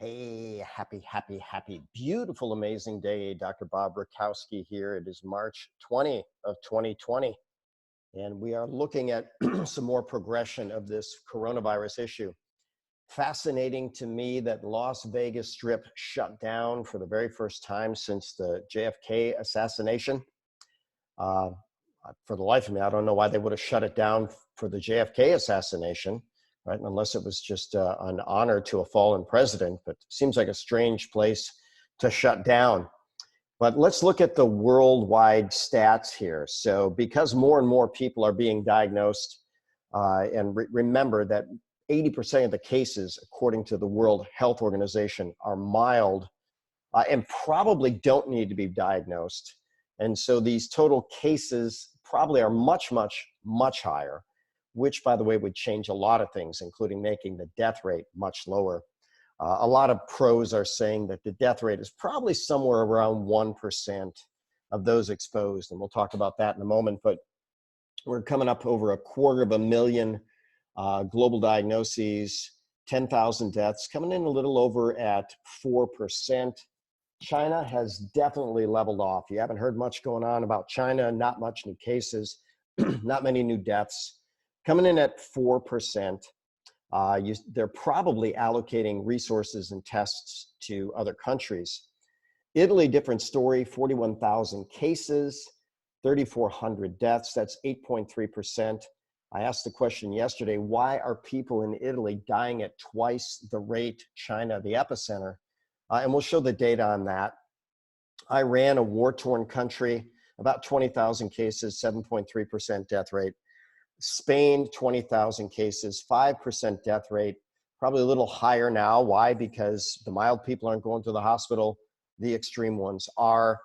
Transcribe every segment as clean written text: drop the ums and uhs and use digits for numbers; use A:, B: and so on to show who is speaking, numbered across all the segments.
A: Hey, happy, beautiful, amazing day. Dr. Bob Rakowski here. It is March 20 of 2020, and we are looking at some more progression of this coronavirus issue. Fascinating to me that Las Vegas Strip shut down for the very first time since the JFK assassination. Uh, for the life of me, I don't know why they would have shut it down for the JFK assassination, right? Unless it was just an honor to a fallen president, but it seems like a strange place to shut down. But let's look at the worldwide stats here. So because more and more people are being diagnosed, and remember that 80% of the cases, according to the World Health Organization, are mild and probably don't need to be diagnosed. And so these total cases probably are much higher, which, by the way, would change a lot of things, including making the death rate much lower. A lot of pros are saying that the death rate is probably somewhere around 1% of those exposed, and we'll talk about that in a moment. But we're coming up over 250,000 global diagnoses, 10,000 deaths, coming in a little over at 4%. China has definitely leveled off. You haven't heard much going on about China, not much new cases, not many new deaths. Coming in at 4%. They're probably allocating resources and tests to other countries. Italy, different story, 41,000 cases, 3,400 deaths, that's 8.3%. I asked the question yesterday, why are people in Italy dying at twice the rate China, the epicenter? And we'll show the data on that. Iran, a war-torn country, about 20,000 cases, 7.3% death rate. Spain, 20,000 cases, 5% death rate, probably a little higher now. Why? Because the mild people aren't going to the hospital. The extreme ones are.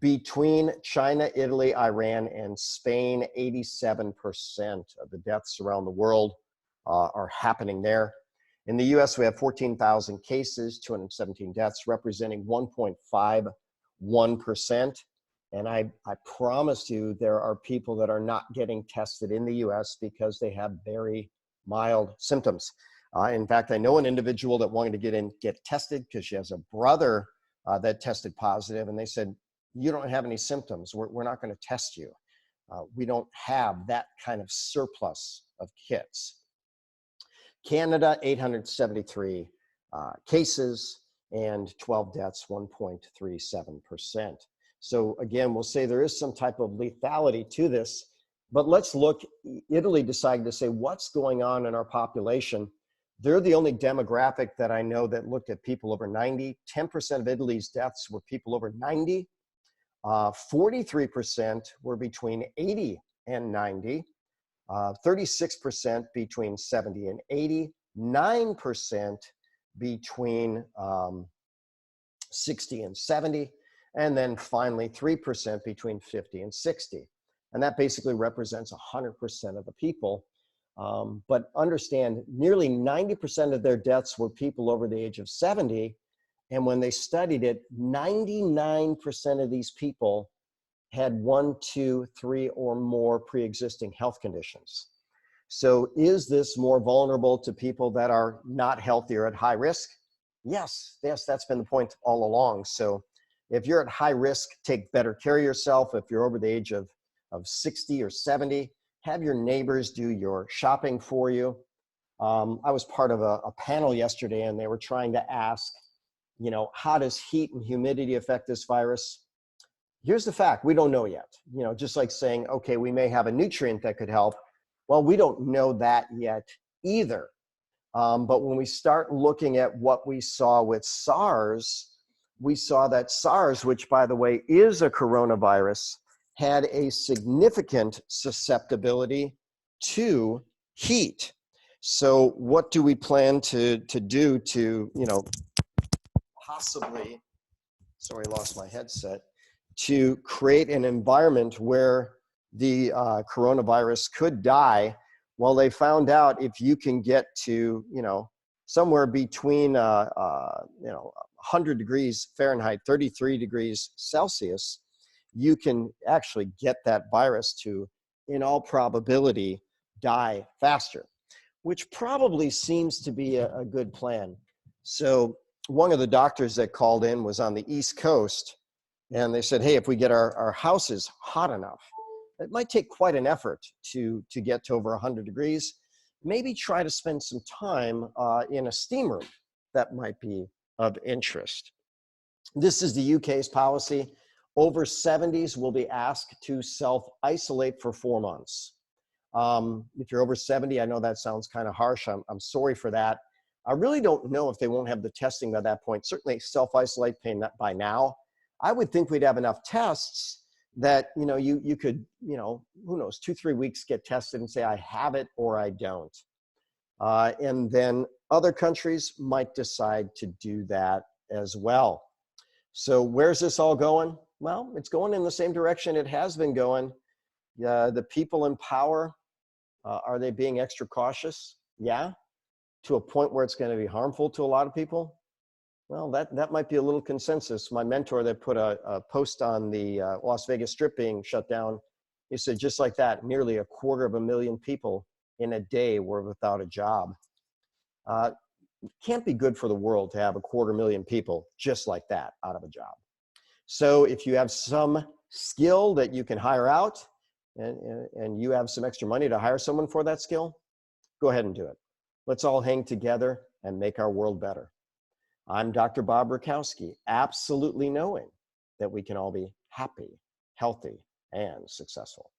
A: Between China, Italy, Iran, and Spain, 87% of the deaths around the world are happening there. In the US, we have 14,000 cases, 217 deaths, representing 1.51%. And I promise you, there are people that are not getting tested in the US because they have very mild symptoms. In fact, I know an individual that wanted to get tested because she has a brother that tested positive, and they said, you don't have any symptoms. We're not going to test you. We don't have that kind of surplus of kits. Canada, 873 cases and 12 deaths, 1.37%. So again, we'll say there is some type of lethality to this, but let's look. Italy decided to say, what's going on in our population? They're the only demographic that I know that looked at people over 90. 10% of Italy's deaths were people over 90. 43% were between 80 and 90. 36% between 70 and 80, 9% between 60 and 70, and then finally 3% between 50 and 60. And that basically represents 100% of the people. But understand, nearly 90% of their deaths were people over the age of 70. And when they studied it, 99% of these people had 1, 2, 3, or more pre-existing health conditions. So is this more vulnerable to people that are not healthy or at high risk? Yes, that's been the point all along. So if you're at high risk, take better care of yourself. If you're over the age of 60 or 70, have your neighbors do your shopping for you. I was part of a panel yesterday, and they were trying to ask, how does heat and humidity affect this virus? Here's the fact, we don't know yet. Just like saying, okay, we may have a nutrient that could help. Well, we don't know that yet either. But when we start looking at what we saw with SARS, we saw that SARS, which by the way is a coronavirus, had a significant susceptibility to heat. So what do we plan to do to, possibly, sorry, I lost my headset, to create an environment where the coronavirus could die? Well, they found out if you can get to, somewhere between, 100 degrees Fahrenheit, 33 degrees Celsius, you can actually get that virus to, in all probability, die faster, which probably seems to be a good plan. So one of the doctors that called in was on the East Coast, and they said, hey, if we get our houses hot enough, it might take quite an effort to get to over 100 degrees. Maybe try to spend some time in a steam room. That might be of interest. This is the UK's policy. Over 70s will be asked to self-isolate for 4 months. If you're over 70, I know that sounds kind of harsh. I'm sorry for that. I really don't know if they won't have the testing by that point. Certainly self-isolate by now. I would think we'd have enough tests that, you could, who knows, 2-3 weeks get tested and say, I have it or I don't. And then other countries might decide to do that as well. So where's this all going? Well, it's going in the same direction it has been going. The people in power, are they being extra cautious? Yeah. To a point where it's going to be harmful to a lot of people? Well, that might be a little consensus. My mentor that put a post on the Las Vegas Strip being shut down, he said just like that, nearly 250,000 people in a day were without a job. It can't be good for the world to have 250,000 people just like that out of a job. So if you have some skill that you can hire out and you have some extra money to hire someone for that skill, go ahead and do it. Let's all hang together and make our world better. I'm Dr. Bob Rakowski, absolutely knowing that we can all be happy, healthy, and successful.